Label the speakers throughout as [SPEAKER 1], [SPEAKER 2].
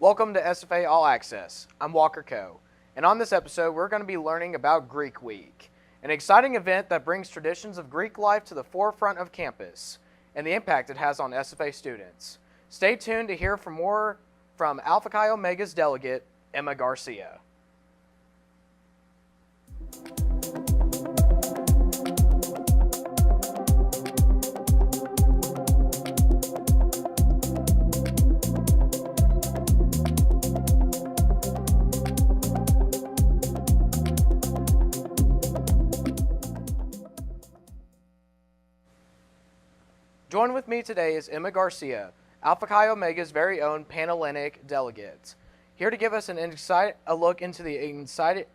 [SPEAKER 1] Welcome to SFA All Access. I'm Walker Coe, and on this episode we're going to be learning about Greek Week, an exciting event that brings traditions of Greek life to the forefront of campus and the impact it has on SFA students. Stay tuned to hear more from Alpha Chi Omega's delegate, Emma Garcia. Join with me today is Emma Garcia, Alpha Chi Omega's very own Panhellenic delegate, here to give us a look into the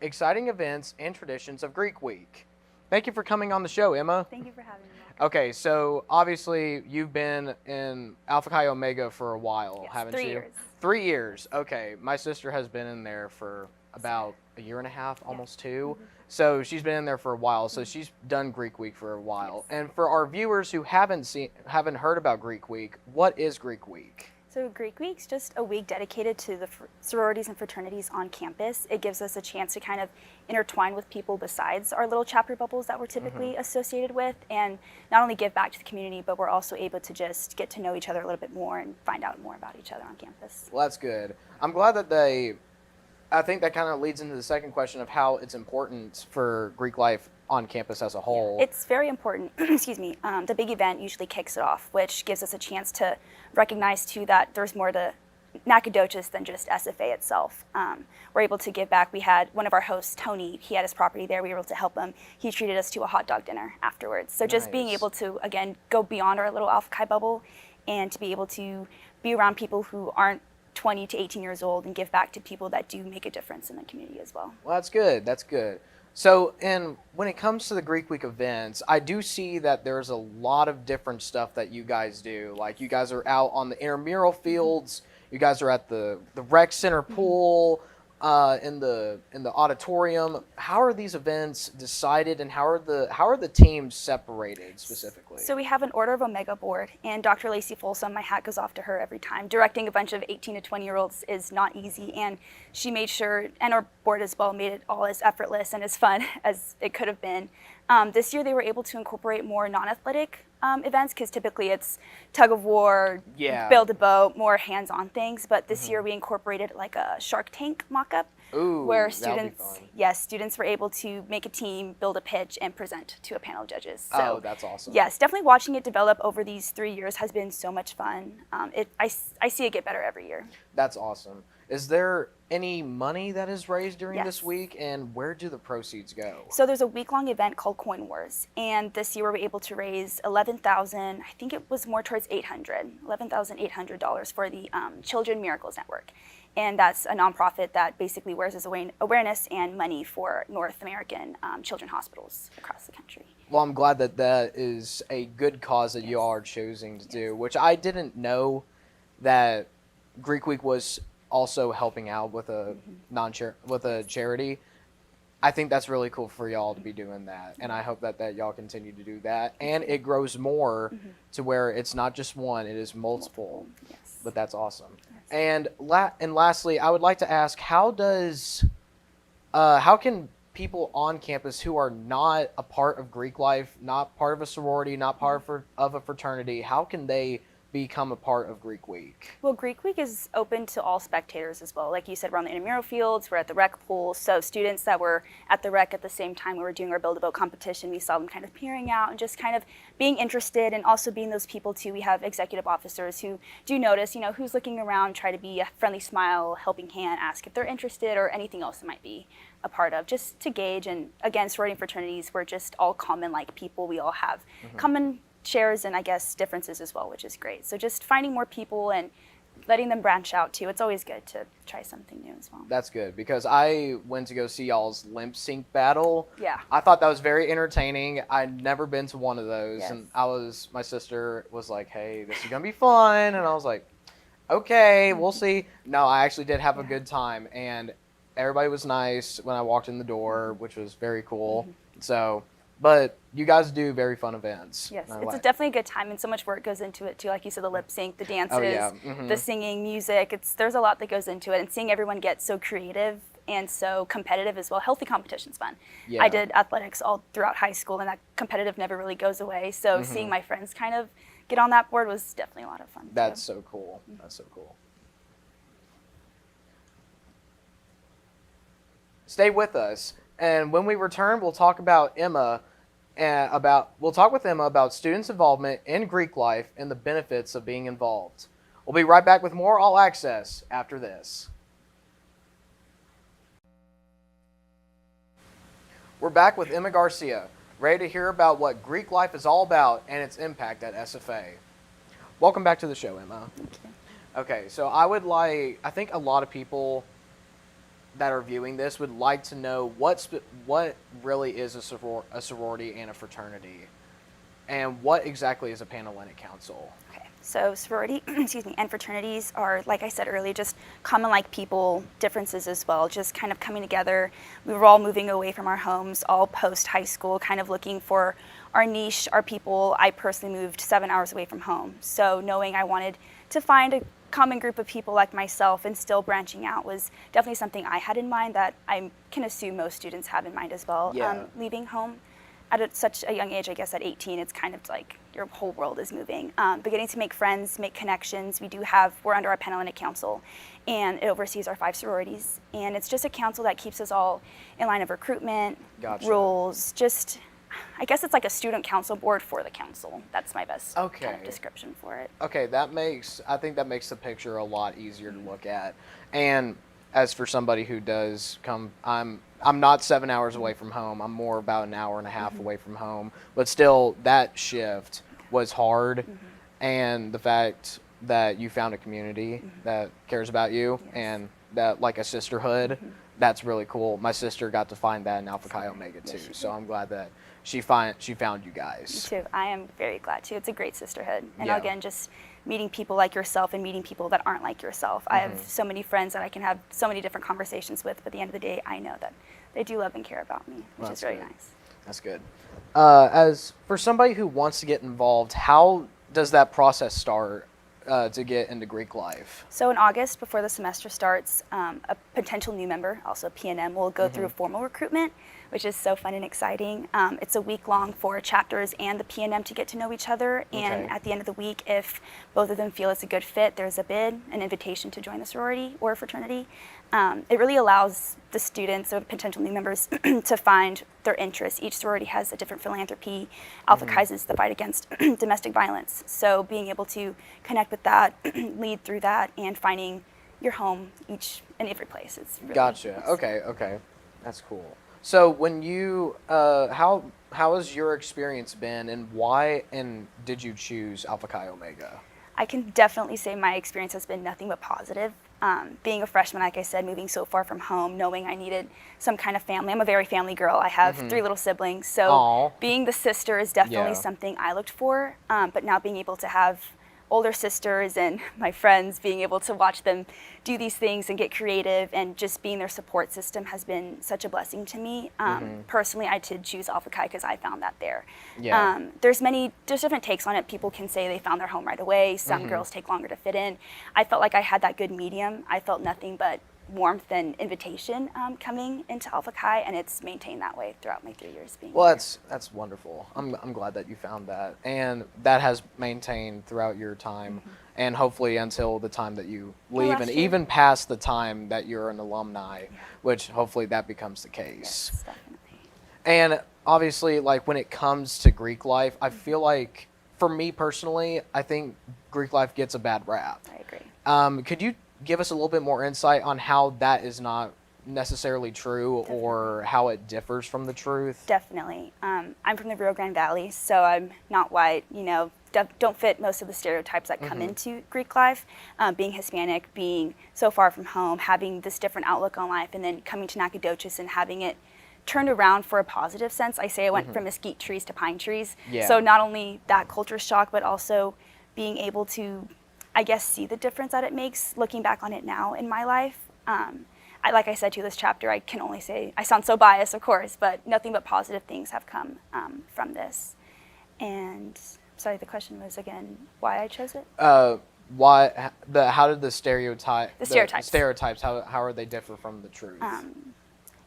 [SPEAKER 1] exciting events and traditions of Greek Week. Thank you for coming on the show, Emma.
[SPEAKER 2] Thank you for having me.
[SPEAKER 1] Okay, so obviously you've been in Alpha Chi Omega for a while,
[SPEAKER 2] Yes,
[SPEAKER 1] haven't
[SPEAKER 2] 3
[SPEAKER 1] you?
[SPEAKER 2] years.
[SPEAKER 1] 3 years. Okay, my sister has been in there for about a year and a half, almost two.
[SPEAKER 2] Mm-hmm.
[SPEAKER 1] So she's been in there for a while. So she's done Greek Week for a while. Yes. And for our viewers who haven't heard about Greek Week, what is Greek Week?
[SPEAKER 2] So Greek Week's just a week dedicated to the sororities and fraternities on campus. It gives us a chance to kind of intertwine with people besides our little chapter bubbles that we're typically associated with, and not only give back to the community, but we're also able to just get to know each other a little bit more and find out more about each other on campus.
[SPEAKER 1] Well, that's good. I'm glad that I think that kind of leads into the second question of how it's important for Greek life on campus as a whole.
[SPEAKER 2] Yeah, it's very important. Excuse me. The big event usually kicks it off, which gives us a chance to recognize too that there's more to Nacogdoches than just SFA itself. We're able to give back. We had one of our hosts, Tony, he had his property there. We were able to help him. He treated us to a hot dog dinner afterwards. So just being able to, again, go beyond our little Alpha Chi bubble and to be able to be around people who aren't 20 to 18 years old and give back to people that do make a difference in the community as well.
[SPEAKER 1] Well, that's good. That's good. So, when it comes to the Greek Week events, I do see that there's a lot of different stuff that you guys do. Like, you guys are out on the intramural fields. You guys are at the rec center pool, in the auditorium. How are these events decided, and how are the teams separated specifically?
[SPEAKER 2] So we have an Order of Omega board, and Dr. Lacey Folsom, my hat goes off to her every time. Directing a bunch of 18 to 20-year-olds is not easy, and she made sure, and our board as well, made it all as effortless and as fun as it could have been. This year they were able to incorporate more non-athletic events, because typically it's tug of war, build a boat, more hands-on things. But this year we incorporated like a Shark Tank mock-up, where students were able to make a team, build a pitch, and present to a panel of judges. So,
[SPEAKER 1] that's awesome.
[SPEAKER 2] Yes, definitely watching it develop over these 3 years has been so much fun. I see it get better every year.
[SPEAKER 1] That's awesome. Is there any money that is raised during
[SPEAKER 2] Yes.
[SPEAKER 1] this week, and where do the proceeds go?
[SPEAKER 2] So there's a week-long event called Coin Wars, and this year we were able to raise $11,000. I think it was more towards $11,800 for the Children Miracles Network, and that's a nonprofit that basically raises awareness and money for North American children hospitals across the country.
[SPEAKER 1] Well, I'm glad that is a good cause that you all are choosing to do, which I didn't know that Greek Week was also helping out with a charity. I think that's really cool for y'all to be doing that, and I hope that y'all continue to do that, and it grows more to where it's not just one, it is multiple.
[SPEAKER 2] Yes.
[SPEAKER 1] But that's awesome.
[SPEAKER 2] Yes.
[SPEAKER 1] And lastly, I would like to ask, how can people on campus who are not a part of Greek life, not part of a sorority, not part of a fraternity, how can they become a part of Greek Week?
[SPEAKER 2] Well, Greek Week is open to all spectators as well. Like you said, we're on the intramural fields, we're at the rec pool, so students that were at the rec at the same time we were doing our Build-A-Boat competition, we saw them kind of peering out and just kind of being interested, and also being those people too. We have executive officers who do notice, who's looking around, try to be a friendly smile, helping hand, ask if they're interested or anything else that might be a part of, just to gauge. And again, sorority and fraternities, we're just all common-like people. We all have common shares and I guess differences as well, which is great. So just finding more people and letting them branch out too. It's always good to try something new as well.
[SPEAKER 1] That's good, because I went to go see y'all's lip sync battle.
[SPEAKER 2] Yeah.
[SPEAKER 1] I thought that was very entertaining. I'd never been to one of those,
[SPEAKER 2] Yes.
[SPEAKER 1] and my sister was like, "Hey, this is gonna be fun," and I was like, "Okay, we'll see." No, I actually did have a good time, and everybody was nice when I walked in the door, which was very cool. So but you guys do very fun events.
[SPEAKER 2] Yes,
[SPEAKER 1] I
[SPEAKER 2] it's
[SPEAKER 1] like-
[SPEAKER 2] definitely a good time, and so much work goes into it too. Like you said, the lip sync, the dances,
[SPEAKER 1] Oh, yeah.
[SPEAKER 2] the singing, music. There's a lot that goes into it, and seeing everyone get so creative and so competitive as well. Healthy competition's fun.
[SPEAKER 1] Yeah.
[SPEAKER 2] I did athletics all throughout high school, and that competitive never really goes away. So
[SPEAKER 1] Mm-hmm.
[SPEAKER 2] seeing my friends kind of get on that board was definitely a lot of fun.
[SPEAKER 1] That's
[SPEAKER 2] too.
[SPEAKER 1] so cool. That's so cool. Stay with us, and when we return, we'll talk about Emma, and we'll talk with Emma about students' involvement in Greek life and the benefits of being involved. We'll be right back with more All Access after this. We're back with Emma Garcia, ready to hear about what Greek life is all about and its impact at SFA. Welcome back to the show, Emma.
[SPEAKER 2] Thank you.
[SPEAKER 1] Okay, so I think a lot of people that are viewing this would like to know what really is a sorority and a fraternity, and what exactly is a Panhellenic Council.
[SPEAKER 2] Okay, so sorority, excuse me, and fraternities are, like I said earlier, just common like people differences as well, just kind of coming together. We were all moving away from our homes, all post high school, kind of looking for our niche, our people. I personally moved 7 hours away from home, so knowing I wanted to find a common group of people like myself and still branching out was definitely something I had in mind that I can assume most students have in mind as well.
[SPEAKER 1] Yeah.
[SPEAKER 2] Leaving home at such a young age, I guess at 18, it's kind of like your whole world is moving. But getting to make friends, make connections. We're under our Panhellenic Council, and it oversees our 5 sororities. And it's just a council that keeps us all in line of recruitment,
[SPEAKER 1] Gotcha.
[SPEAKER 2] rules, I guess it's like a student council board for the council. That's my best kind
[SPEAKER 1] Okay.
[SPEAKER 2] of description for it.
[SPEAKER 1] Okay, I think that makes the picture a lot easier to look at. And as for somebody who does come, I'm not 7 hours away from home. I'm more about an hour and a half away from home. But still, that shift was hard. And the fact that you found a community that cares about you and that like a sisterhood, that's really cool. My sister got to find that in Alpha Chi Omega too. So I'm glad that she found you guys.
[SPEAKER 2] Me too. I am very glad too. It's a great sisterhood. And
[SPEAKER 1] Yeah.
[SPEAKER 2] again, just meeting people like yourself and meeting people that aren't like yourself. I have so many friends that I can have so many different conversations with, but at the end of the day, I know that they do love and care about me, which is really
[SPEAKER 1] good.
[SPEAKER 2] nice.
[SPEAKER 1] That's good. As for somebody who wants to get involved, how does that process start to get into Greek life?
[SPEAKER 2] So in August, before the semester starts, a potential new member, also PNM, will go through a formal recruitment, which is so fun and exciting. It's a week long for chapters and the PNM to get to know each other. And
[SPEAKER 1] Okay.
[SPEAKER 2] at the end of the week, if both of them feel it's a good fit, there's a bid, an invitation to join the sorority or fraternity. It really allows the students or potential new members to find their interests. Each sorority has a different philanthropy. Alpha Chi's is the fight against domestic violence. So being able to connect with that, lead through that, and finding your home each and every place. It's really
[SPEAKER 1] Gotcha.
[SPEAKER 2] nice.
[SPEAKER 1] Okay. That's cool. So when you, how has your experience been, and why and did you choose Alpha Chi Omega?
[SPEAKER 2] I can definitely say my experience has been nothing but positive. Being a freshman, like I said, moving so far from home, knowing I needed some kind of family. I'm a very family girl. I have 3 little siblings, so
[SPEAKER 1] Aw.
[SPEAKER 2] being the sister is definitely
[SPEAKER 1] Yeah.
[SPEAKER 2] something I looked for. But now being able to have older sisters and my friends, being able to watch them do these things and get creative and just being their support system has been such a blessing to me. Personally, I did choose Alpha Chi because I found that there.
[SPEAKER 1] Yeah.
[SPEAKER 2] There's different takes on it. People can say they found their home right away. Some girls take longer to fit in. I felt like I had that good medium. I felt nothing but warmth and invitation coming into Alpha Chi, and it's maintained that way throughout my 3 years being
[SPEAKER 1] Well,
[SPEAKER 2] here.
[SPEAKER 1] that's wonderful. I'm glad that you found that, and that has maintained throughout your time, and hopefully until the time that you leave,
[SPEAKER 2] last
[SPEAKER 1] and
[SPEAKER 2] year.
[SPEAKER 1] even past the time that you're an alumni, which hopefully that becomes the case.
[SPEAKER 2] Yes, definitely.
[SPEAKER 1] And obviously, like when it comes to Greek life, I feel like, for me personally, I think Greek life gets a bad rap.
[SPEAKER 2] I agree.
[SPEAKER 1] Could you give us a little bit more insight on how that is not necessarily true, or how it differs from the truth?
[SPEAKER 2] Definitely. I'm from the Rio Grande Valley, so I'm not white, don't fit most of the stereotypes that come into Greek life. Being Hispanic, being so far from home, having this different outlook on life, and then coming to Nacogdoches and having it turned around for a positive sense. I say I went from mesquite trees to pine trees.
[SPEAKER 1] Yeah.
[SPEAKER 2] So not only that culture shock, but also being able to, I guess, see the difference that it makes looking back on it now in my life. like I said to this chapter, I can only say, I sound so biased, of course, but nothing but positive things have come from this. And sorry, the question was again why I chose it.
[SPEAKER 1] How did the stereotypes how are they differ from the truth?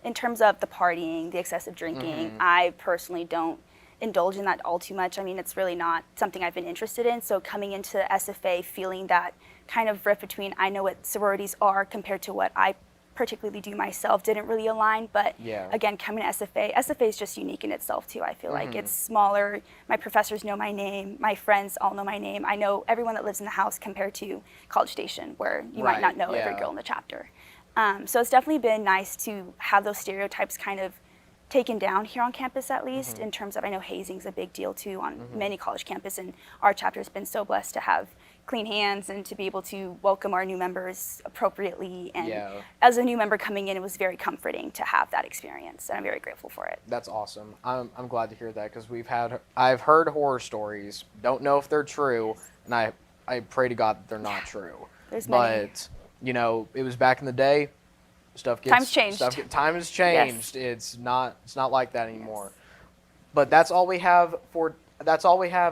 [SPEAKER 2] In terms of the partying, the excessive drinking, I personally don't indulge in that all too much. I mean, it's really not something I've been interested in. So coming into SFA, feeling that kind of rift between I know what sororities are compared to what I particularly do myself didn't really align. But again, coming to SFA is just unique in itself too. I feel like it's smaller. My professors know my name. My friends all know my name. I know everyone that lives in the house compared to College Station, where you might not know every girl in the chapter. So it's definitely been nice to have those stereotypes kind of taken down here on campus, at least in terms of, I know hazing's a big deal too on many college campuses, and our chapter has been so blessed to have clean hands and to be able to welcome our new members appropriately. And as a new member coming in, it was very comforting to have that experience, and I'm very grateful for it.
[SPEAKER 1] That's awesome. I'm glad to hear that, because I've heard horror stories. Don't know if they're true, and I pray to God that they're not true.
[SPEAKER 2] There's many.
[SPEAKER 1] But you know, it was back in the day.
[SPEAKER 2] Times changed.
[SPEAKER 1] Time has changed. Yes. It's not like that anymore. Yes. But that's all we have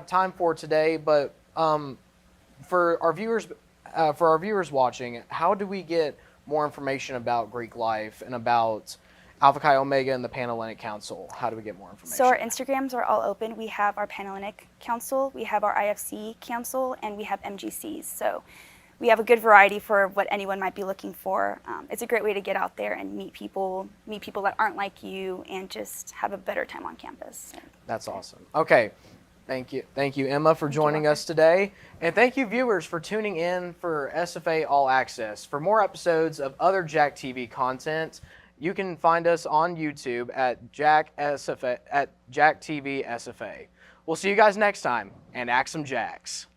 [SPEAKER 1] time for today. But for our viewers watching, how do we get more information about Greek life and about Alpha Chi Omega and the Panhellenic Council? How do we get more information?
[SPEAKER 2] So our Instagrams are all open. We have our Panhellenic Council, we have our IFC Council, and we have MGCs. So we have a good variety for what anyone might be looking for. It's a great way to get out there and meet people that aren't like you, and just have a better time on campus.
[SPEAKER 1] That's awesome. Okay, thank you, Emma, for joining us today, and thank you, viewers, for tuning in for SFA All Access. For more episodes of other Jack TV content, you can find us on YouTube at Jack TV SFA. We'll see you guys next time, and act some jacks.